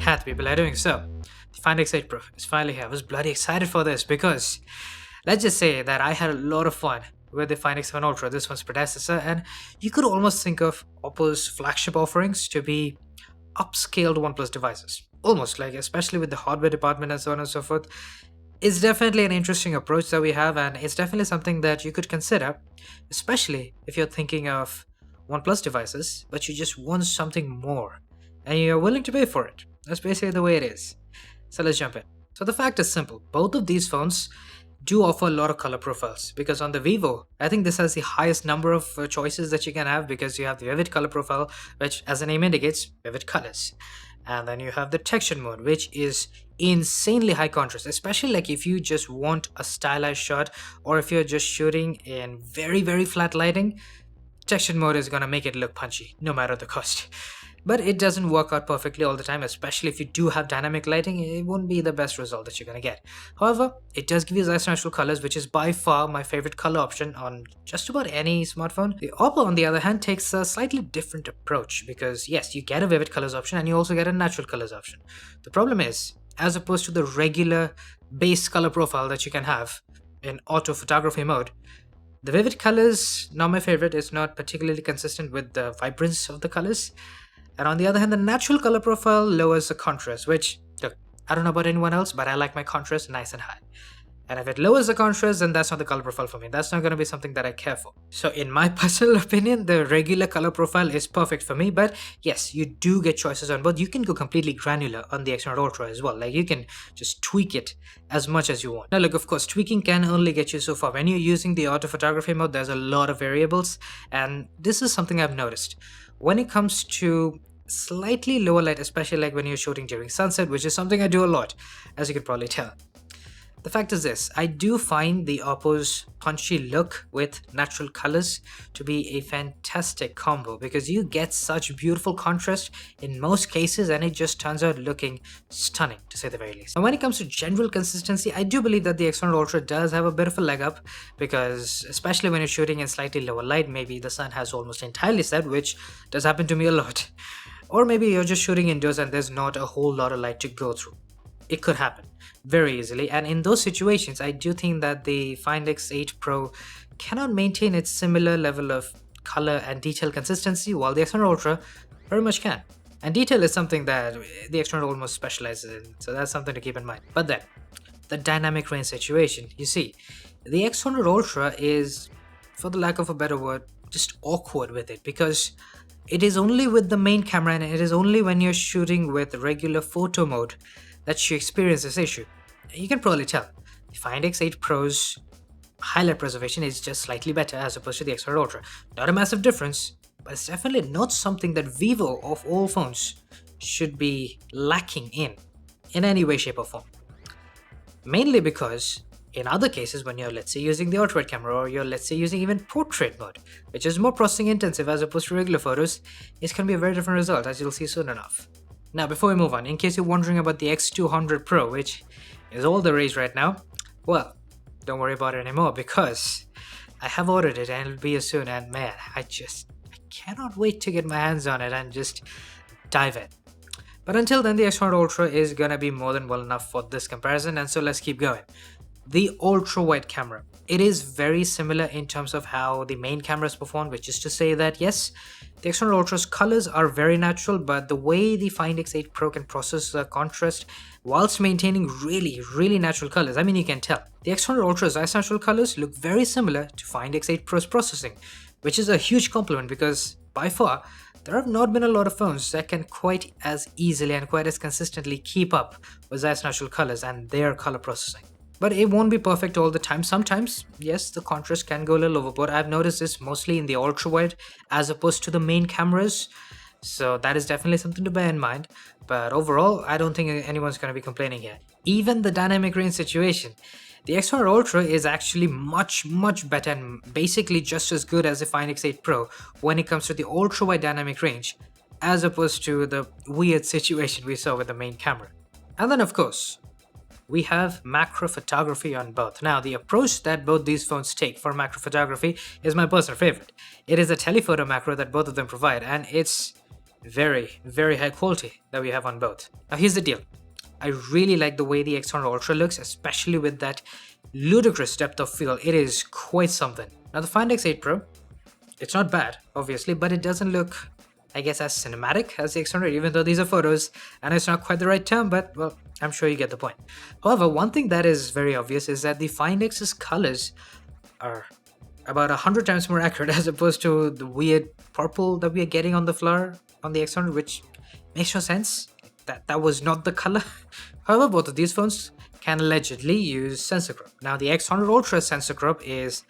chat people are doing. So, the Find X8 Pro is finally here. I was bloody excited for this because let's just say that I had a lot of fun with the Find X7 Ultra, this one's predecessor, and you could almost think of Oppo's flagship offerings to be upscaled OnePlus devices. Almost like, especially with the hardware department and so on and so forth. It's definitely an interesting approach that we have, and it's definitely something that you could consider, especially if you're thinking of OnePlus devices, but you just want something more and you're willing to pay for it. That's basically the way it is. So let's jump in. So the fact is simple. Both of these phones do offer a lot of color profiles because on the Vivo, I think this has the highest number of choices that you can have because you have the vivid color profile, which as the name indicates, vivid colors. And then you have the texture mode, which is insanely high contrast, especially like if you just want a stylized shot or if you're just shooting in very flat lighting. Texture mode is gonna make it look punchy no matter the cost. But it doesn't work out perfectly all the time, especially if you do have dynamic lighting. It won't be the best result that you're gonna get. However, it does give you nice natural colors, which is by far my favorite color option on just about any smartphone. The Oppo, on the other hand, takes a slightly different approach because yes, you get a vivid colors option and you also get a natural colors option. The problem is, as opposed to the regular base color profile that you can have in auto photography mode, the vivid colors, not my favorite, is not particularly consistent with the vibrance of the colors. And on the other hand, the natural color profile lowers the contrast, which, look, I don't know about anyone else, but I like my contrast nice and high. And if it lowers the contrast, then that's not the color profile for me. That's not going to be something that I care for. So in my personal opinion, the regular color profile is perfect for me. But yes, you do get choices on both. You can go completely granular on the X100 Ultra as well. Like you can just tweak it as much as you want. Now look, of course, tweaking can only get you so far. When you're using the auto photography mode, there's a lot of variables. And this is something I've noticed. When it comes to slightly lower light, especially like when you're shooting during sunset, which is something I do a lot, as you can probably tell. The fact is this, I do find the Oppo's punchy look with natural colors to be a fantastic combo because you get such beautiful contrast in most cases and it just turns out looking stunning to say the very least. And when it comes to general consistency, I do believe that the X100 Ultra does have a bit of a leg up because especially when you're shooting in slightly lower light, maybe the sun has almost entirely set, which does happen to me a lot. Or maybe you're just shooting indoors and there's not a whole lot of light to go through. It could happen very easily, and in those situations I do think that the Find X8 Pro cannot maintain its similar level of color and detail consistency while the X100 Ultra very much can. And detail is something that the X100 almost specializes in, so that's something to keep in mind. But then, the dynamic range situation, you see, the X100 Ultra is, for the lack of a better word, just awkward with it because it is only with the main camera and it is only when you're shooting with regular photo mode that you experience this issue. You can probably tell, the Find X8 Pro's highlight preservation is just slightly better as opposed to the X100 Ultra. Not a massive difference, but it's definitely not something that Vivo of all phones should be lacking in any way, shape or form. Mainly because in other cases, when you're, let's say, using the ultra-wide camera or you're, let's say, using even portrait mode, which is more processing intensive as opposed to regular photos, it's going to be a very different result as you'll see soon enough. Now, before we move on, in case you're wondering about the X200 Pro, which is all the rage right now, well, don't worry about it anymore because I have ordered it and it'll be here soon, and man, I cannot wait to get my hands on it and just dive in. But until then, the X100 Ultra is gonna be more than well enough for this comparison, and so let's keep going. The ultra-wide camera. It is very similar in terms of how the main cameras perform, which is to say that yes, the X100 Ultra's colors are very natural, but the way the Find X8 Pro can process the contrast whilst maintaining really natural colors, I mean you can tell. The X100 Ultra's ice natural colors look very similar to Find X8 Pro's processing, which is a huge compliment because by far, there have not been a lot of phones that can quite as easily and quite as consistently keep up with ice natural colors and their color processing. But it won't be perfect all the time. Sometimes, yes, the contrast can go a little overboard. I've noticed this mostly in the ultra-wide as opposed to the main cameras. So that is definitely something to bear in mind. But overall, I don't think anyone's going to be complaining here. Even the dynamic range situation. The X100 Ultra is actually much better and basically just as good as the Find X8 Pro when it comes to the ultra-wide dynamic range as opposed to the weird situation we saw with the main camera. And then of course, we have macro photography on both. Now, the approach that both these phones take for macro photography is my personal favorite. It is a telephoto macro that both of them provide, and it's very, very high quality that we have on both. Now here's the deal. I really like the way the X100 Ultra looks, especially with that ludicrous depth of field. It is quite something. Now the Find X8 Pro, it's not bad, obviously, but it doesn't look, I guess, as cinematic as the X100, even though these are photos, and it's not quite the right term, but, well, I'm sure you get the point. However, one thing that is very obvious is that the Find X's colors are about 100 times more accurate as opposed to the weird purple that we are getting on the floor on the X100, which makes no sense. That was not the color. However, both of these phones can allegedly use sensor crop. Now, the X100 Ultra sensor crop is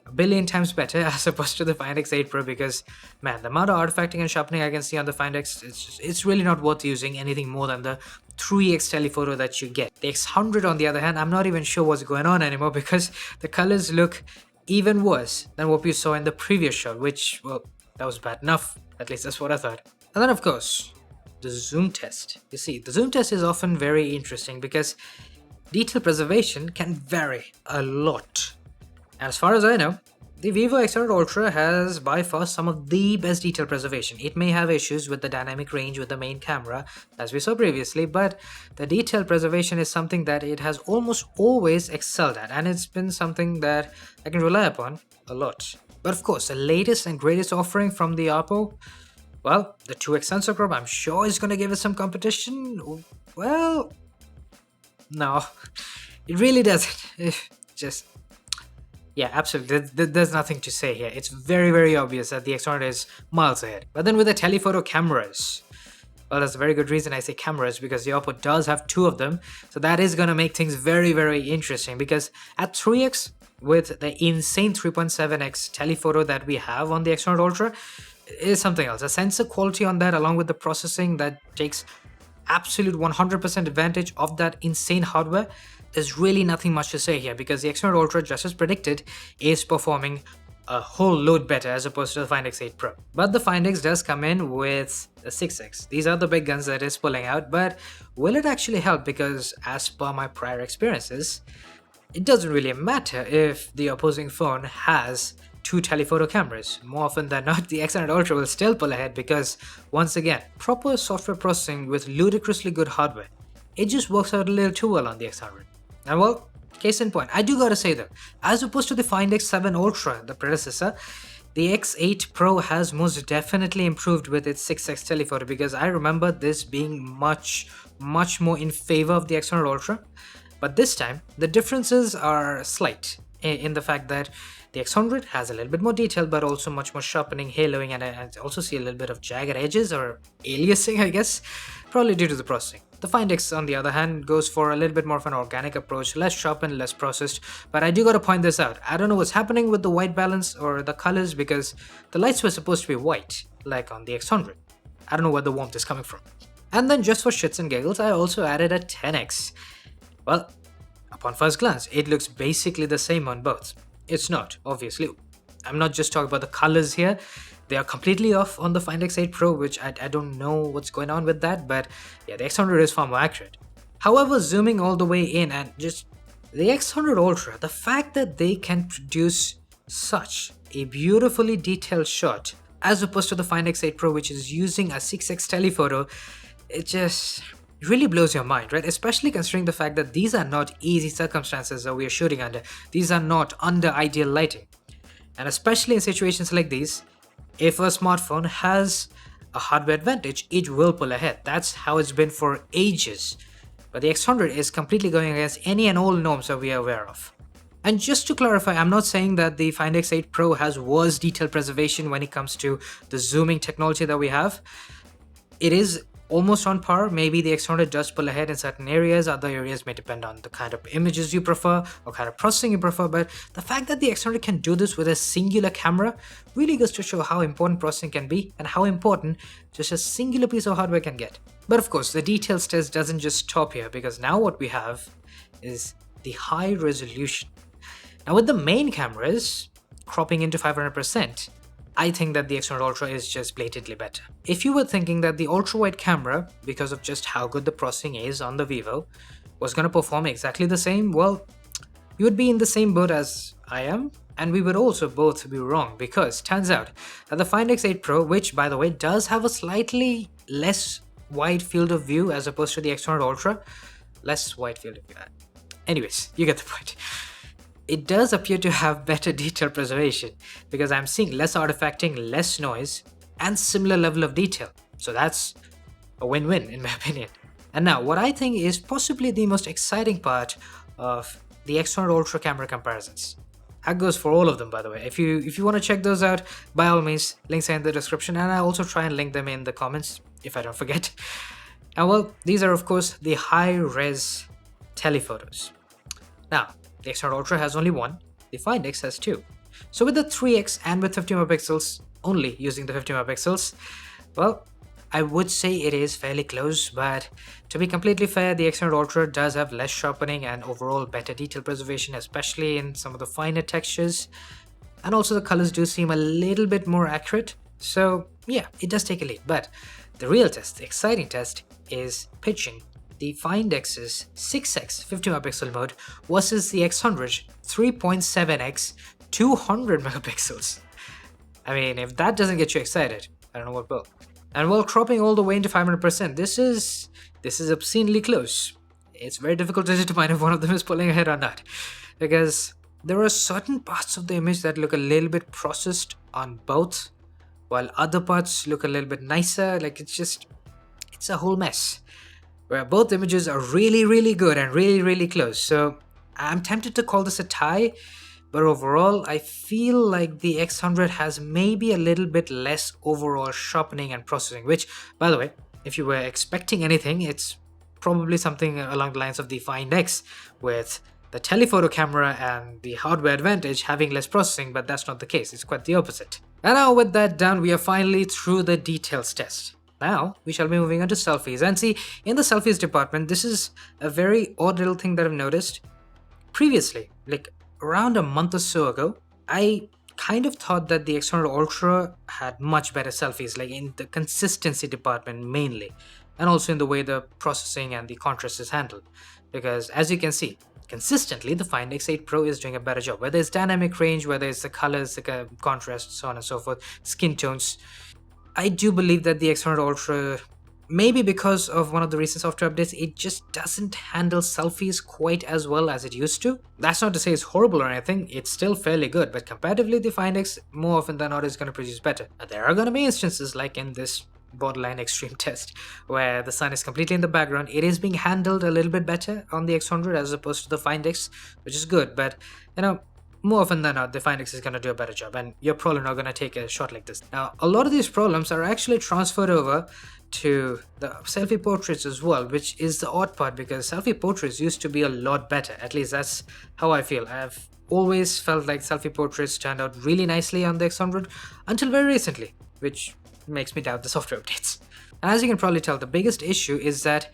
a billion times better as opposed to the Find X8 Pro because, man, the amount of artifacting and sharpening I can see on the Find X, it's really not worth using anything more than the 3x telephoto that you get. The X100, on the other hand, I'm not even sure what's going on anymore because the colors look even worse than what we saw in the previous shot, which, well, that was bad enough. At least that's what I thought. And then, of course, the zoom test. You see, the zoom test is often very interesting because detail preservation can vary a lot. And as far as I know, the Vivo X100 Ultra has by far some of the best detail preservation. It may have issues with the dynamic range with the main camera, as we saw previously, but the detail preservation is something that it has almost always excelled at, and it's been something that I can rely upon a lot. But of course, the latest and greatest offering from the Oppo, well, the 2x sensor crop, I'm sure is going to give us some competition. Well, no, it really doesn't. Just... yeah, absolutely. There's nothing to say here. It's very, very obvious that the X100 is miles ahead. But then with the telephoto cameras, well, that's a very good reason I say cameras because the Oppo does have two of them. So that is going to make things very, very interesting because at 3x, with the insane 3.7x telephoto that we have on the X100 Ultra, is something else. The sensor quality on that, along with the processing that takes absolute 100% advantage of that insane hardware, there's really nothing much to say here because the X100 Ultra, just as predicted, is performing a whole load better as opposed to the Find X8 Pro. But the Find X does come in with the 6x. These are the big guns that it's pulling out, but will it actually help? Because as per my prior experiences, it doesn't really matter if the opposing phone has two telephoto cameras. More often than not, the X100 Ultra will still pull ahead because, once again, proper software processing with ludicrously good hardware, it just works out a little too well on the X100. And well, case in point, I do gotta say though, as opposed to the Find X7 Ultra, the predecessor, the X8 Pro has most definitely improved with its 6x telephoto because I remember this being much more in favor of the X100 Ultra. But this time, the differences are slight in the fact that the X100 has a little bit more detail but also much more sharpening, haloing, and I also see a little bit of jagged edges or aliasing, I guess, probably due to the processing. The Find X, on the other hand, goes for a little bit more of an organic approach, less sharpened, less processed, but I do gotta point this out. I don't know what's happening with the white balance or the colors because the lights were supposed to be white, like on the X100. I don't know where the warmth is coming from. And then just for shits and giggles, I also added a 10x. Well, upon first glance, it looks basically the same on both. It's not, obviously. I'm not just talking about the colors here. They are completely off on the Find X8 Pro, which I don't know what's going on with that, but yeah, the X100 is far more accurate. However, zooming all the way in and just the X100 Ultra, the fact that they can produce such a beautifully detailed shot as opposed to the Find X8 Pro, which is using a 6x telephoto, it just really blows your mind, right? Especially considering the fact that these are not easy circumstances that we are shooting under. These are not under ideal lighting. And especially in situations like these, if a smartphone has a hardware advantage, it will pull ahead. That's how it's been for ages. But the X100 is completely going against any and all norms that we are aware of. And just to clarify, I'm not saying that the Find X8 Pro has worse detail preservation when it comes to the zooming technology that we have. It is almost on par. Maybe the X100 does pull ahead in certain areas. Other areas may depend on the kind of images you prefer or kind of processing you prefer. But the fact that the X100 can do this with a singular camera really goes to show how important processing can be and how important just a singular piece of hardware can get. But of course, the details test doesn't just stop here because now what we have is the high resolution. Now with the main cameras cropping into 500%, I think that the X100 Ultra is just blatantly better. If you were thinking that the ultra-wide camera, because of just how good the processing is on the Vivo, was going to perform exactly the same, well, you would be in the same boat as I am. And we would also both be wrong, because turns out that the Find X8 Pro, which by the way does have a slightly less wide field of view as opposed to the X100 Ultra, less wide field of view. Anyways, you get the point. It does appear to have better detail preservation, because I'm seeing less artifacting, less noise, and similar level of detail. So that's a win-win in my opinion. And now, what I think is possibly the most exciting part of the X100 Ultra camera comparisons. That goes for all of them, by the way. If you want to check those out, by all means, links are in the description, and I also try and link them in the comments if I don't forget. And well, these are of course the high-res telephotos. Now, the X100 Ultra has only one, the Find X has two. So with the 3x and with 50 megapixels, only using the 50 megapixels, well, I would say it is fairly close, but to be completely fair, the X100 Ultra does have less sharpening and overall better detail preservation, especially in some of the finer textures, and also the colors do seem a little bit more accurate. So yeah, it does take a lead, but the real test, the exciting test, is pitching the Find X's 6x 50 megapixel mode versus the X100 3.7x 200 megapixels. I mean, if that doesn't get you excited, I don't know what will. And while cropping all the way into 500%, this is obscenely close. It's very difficult to determine if one of them is pulling ahead or not, because there are certain parts of the image that look a little bit processed on both, while other parts look a little bit nicer. Like it's a whole mess, where both images are really good and really close. So I'm tempted to call this a tie, but overall I feel like the X100 has maybe a little bit less overall sharpening and processing, which, by the way, if you were expecting anything, it's probably something along the lines of the Find X, with the telephoto camera and the hardware advantage having less processing, but that's not the case. It's quite the opposite. And now with that done, we are finally through the details test. Now we shall be moving on to selfies. And see, in the selfies department, this is a very odd little thing that I've noticed. Previously, like around a month or so ago, I kind of thought that the X100 Ultra had much better selfies, like in the consistency department mainly, and also in the way the processing and the contrast is handled. Because as you can see, consistently the Find X8 Pro is doing a better job, whether it's dynamic range, whether it's the colors, the contrast, so on and so forth, skin tones. I do believe that the X100 Ultra, maybe because of one of the recent software updates, it just doesn't handle selfies quite as well as it used to. That's not to say it's horrible or anything, it's still fairly good, but comparatively the Find X more often than not is going to produce better. Now, there are going to be instances like in this borderline extreme test where the sun is completely in the background. It is being handled a little bit better on the X100 as opposed to the Find X, which is good, but you know, more often than not, the Find X is going to do a better job, and you're probably not going to take a shot like this. Now, a lot of these problems are actually transferred over to the selfie portraits as well, which is the odd part, because selfie portraits used to be a lot better. At least that's how I feel. I've always felt like selfie portraits turned out really nicely on the X100 until very recently, which makes me doubt the software updates. And as you can probably tell, the biggest issue is that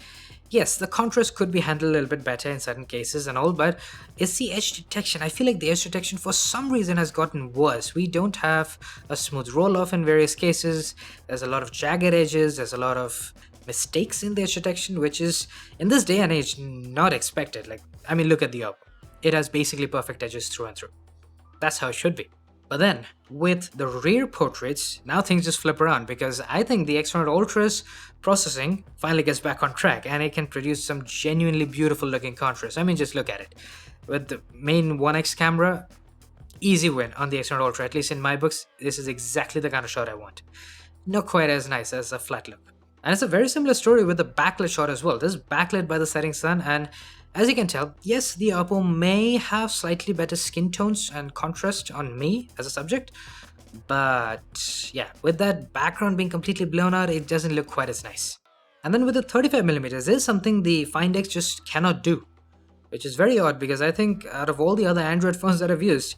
yes, the contrast could be handled a little bit better in certain cases and all, but it's the edge detection. I feel like the edge detection for some reason has gotten worse. We don't have a smooth roll-off in various cases. There's a lot of jagged edges. There's a lot of mistakes in the edge detection, which is, in this day and age, not expected. Like, I mean, look at the Oppo. It has basically perfect edges through and through. That's how it should be. But then, with the rear portraits, now things just flip around, because I think the X100 Ultra's processing finally gets back on track and it can produce some genuinely beautiful looking contrast. I mean, just look at it. With the main 1x camera, easy win on the X100 Ultra. At least in my books, this is exactly the kind of shot I want. Not quite as nice as a flat look. And it's a very similar story with the backlit shot as well. This is backlit by the setting sun, and as you can tell, yes, the Oppo may have slightly better skin tones and contrast on me as a subject, but yeah, with that background being completely blown out, it doesn't look quite as nice. And then with the 35mm, there's something the Find X just cannot do, which is very odd, because I think out of all the other Android phones that I've used,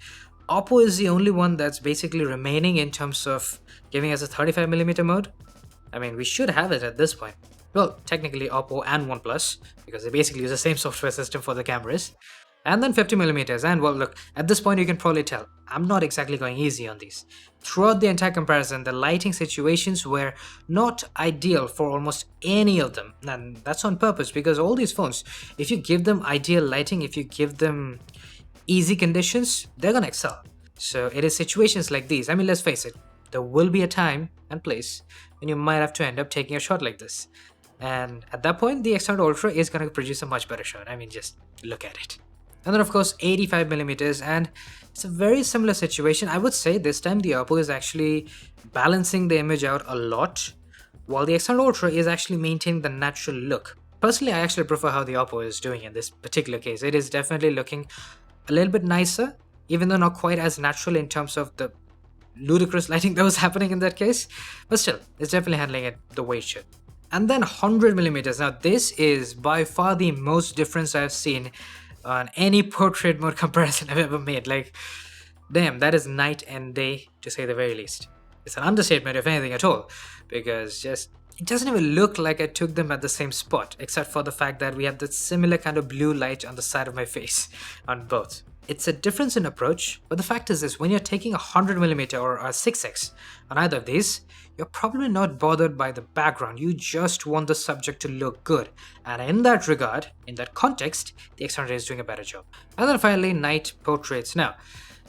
Oppo is the only one that's basically remaining in terms of giving us a 35mm mode. I mean, we should have it at this point. Well, technically Oppo and OnePlus, because they basically use the same software system for the cameras. And then 50mm, and well, look, at this point you can probably tell, I'm not exactly going easy on these. Throughout the entire comparison, the lighting situations were not ideal for almost any of them. And that's on purpose, because all these phones, if you give them ideal lighting, if you give them easy conditions, they're gonna excel. So it is situations like these. I mean, let's face it, there will be a time and place when you might have to end up taking a shot like this. And at that point, the X100 Ultra is going to produce a much better shot. I mean, just look at it. And then of course 85 millimeters, and it's a very similar situation. I would say this time the Oppo is actually balancing the image out a lot, while the X100 Ultra is actually maintaining the natural look. Personally, I actually prefer how the Oppo is doing in this particular case. It is definitely looking a little bit nicer, even though not quite as natural in terms of the ludicrous lighting that was happening in that case, but still, it's definitely handling it the way it should. And then 100 millimeters. Now this is by far the most difference I've seen on any portrait mode comparison I've ever made. Like, damn, that is night and day to say the very least. It's an understatement if anything at all, because just it doesn't even look like I took them at the same spot, except for the fact that we have that similar kind of blue light on the side of my face on both. It's a difference in approach, but the fact is this: when you're taking a 100mm or a 6x on either of these, you're probably not bothered by the background. You just want the subject to look good, and in that regard, in that context, the X100 is doing a better job. And then finally, night portraits. Now,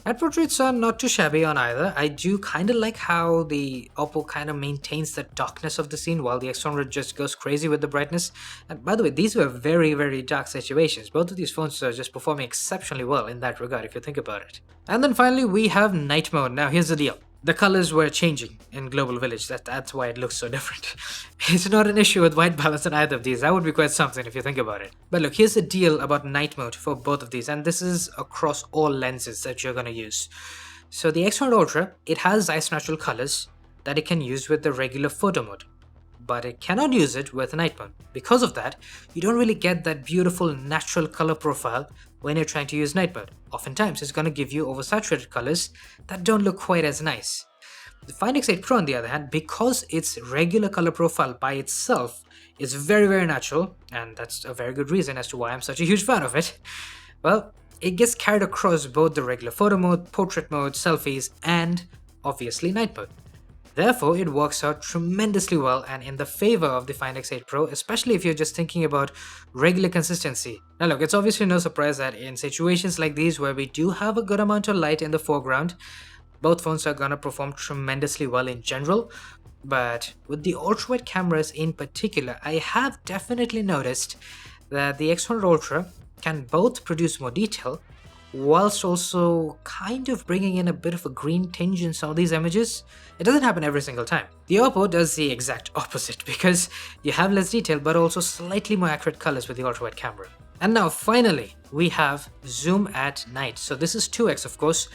night portraits are not too shabby on either. I do kind of like how the Oppo kind of maintains the darkness of the scene while the X100 just goes crazy with the brightness. And by the way, these were very, very dark situations. Both of these phones are just performing exceptionally well in that regard if you think about it. And then finally, we have night mode. Now here's the deal. The colors were changing in Global Village. That's why it looks so different. It's not an issue with white balance on either of these. That would be quite something if you think about it. But look, here's the deal about night mode for both of these, and this is across all lenses that you're going to use. So the X100 Ultra, it has nice natural colors that it can use with the regular photo mode, but it cannot use it with night mode. Because of that, you don't really get that beautiful natural color profile when you're trying to use night mode. Oftentimes, it's going to give you oversaturated colors that don't look quite as nice. The Find X8 Pro, on the other hand, because its regular color profile by itself is very, very natural, and that's a very good reason as to why I'm such a huge fan of it, well, it gets carried across both the regular photo mode, portrait mode, selfies, and obviously night mode. Therefore, it works out tremendously well and in the favor of the Find X8 Pro, especially if you're just thinking about regular consistency. Now look, it's obviously no surprise that in situations like these where we do have a good amount of light in the foreground, both phones are gonna perform tremendously well in general. But with the ultrawide cameras in particular, I have definitely noticed that the X100 Ultra can both produce more detail whilst also kind of bringing in a bit of a green tinge in some of these images. It doesn't happen every single time. The Oppo does the exact opposite because you have less detail but also slightly more accurate colors with the ultrawide camera. And now finally, we have zoom at night. So this is 2x of course,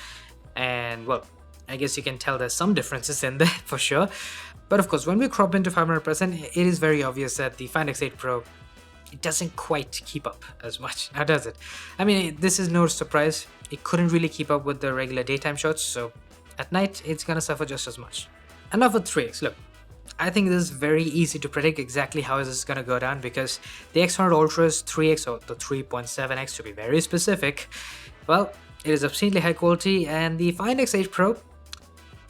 and well, I guess you can tell there's some differences in there for sure. But of course, when we crop into 500%, it is very obvious that the Find X8 Pro, it doesn't quite keep up as much, now does it? I mean, this is no surprise. It couldn't really keep up with the regular daytime shots, so at night, it's gonna suffer just as much. And now for 3x, look. I think this is very easy to predict exactly how this is gonna go down because the X100 Ultra's 3x, or the 3.7x to be very specific, well, it is obscenely high quality, and the Find X8 Pro,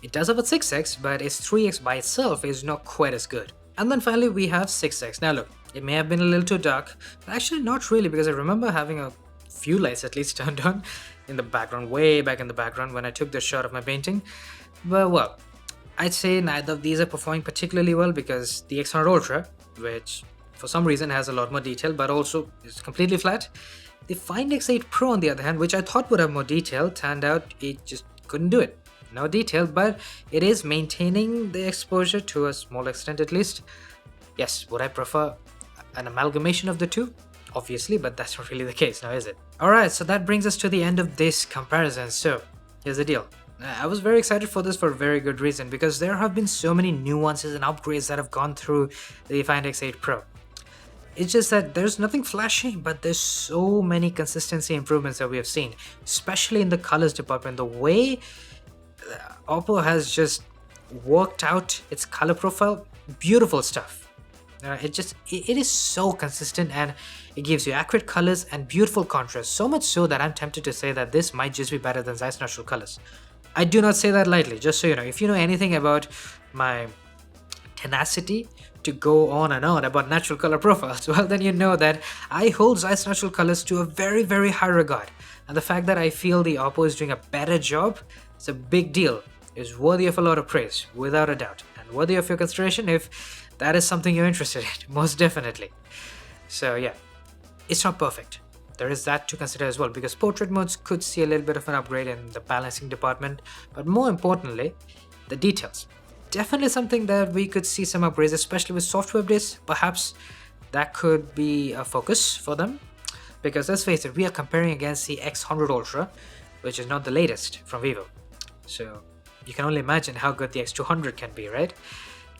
it does have a 6x, but its 3x by itself is not quite as good. And then finally we have 6x. Now look, it may have been a little too dark, but actually not really, because I remember having a few lights at least turned on in the background, way back in the background when I took the shot of my painting. But well, I'd say neither of these are performing particularly well because the X100 Ultra, which for some reason has a lot more detail but also is completely flat. The Find X8 Pro on the other hand, which I thought would have more detail, turned out it just couldn't do it. No detail, but it is maintaining the exposure to a small extent at least. Yes, would I prefer an amalgamation of the two? Obviously, but that's not really the case now, is it? Alright, so that brings us to the end of this comparison. So, here's the deal. I was very excited for this for a very good reason because there have been so many nuances and upgrades that have gone through the Find X8 Pro. It's just that there's nothing flashy, but there's so many consistency improvements that we have seen, especially in the colors department. The way Oppo has just worked out its color profile, beautiful stuff. It is so consistent and it gives you accurate colors and beautiful contrast, so much so that I'm tempted to say that this might just be better than Zeiss natural colors. I do not say that lightly, just so you know. If you know anything about my tenacity to go on and on about natural color profiles, well then you know that I hold Zeiss natural colors to a very, very high regard. And the fact that I feel the Oppo is doing a better job It's a big deal. It's worthy of a lot of praise, without a doubt, and worthy of your consideration if that is something you're interested in, most definitely. So yeah, it's not perfect. There is that to consider as well, because portrait modes could see a little bit of an upgrade in the balancing department, but more importantly, the details. Definitely something that we could see some upgrades, especially with software updates. Perhaps that could be a focus for them, because let's face it, we are comparing against the X100 Ultra, which is not the latest from Vivo. So you can only imagine how good the X200 can be, right?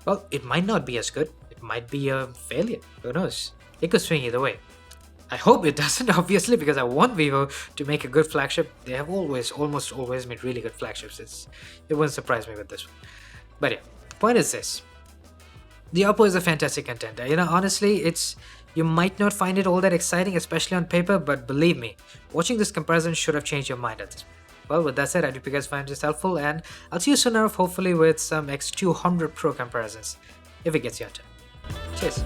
Well, it might not be as good. It might be a failure. Who knows? It could swing either way. I hope it doesn't, obviously, because I want Vivo to make a good flagship. They have almost always made really good flagships. It wouldn't surprise me with this one. But yeah, the point is this. The Oppo is a fantastic contender. Honestly, you might not find it all that exciting, especially on paper, but believe me, watching this comparison should have changed your mind at this point. Well, with that said, I hope you guys find this helpful, and I'll see you soon enough, hopefully with some X200 Pro comparisons, if it gets your turn. Cheers.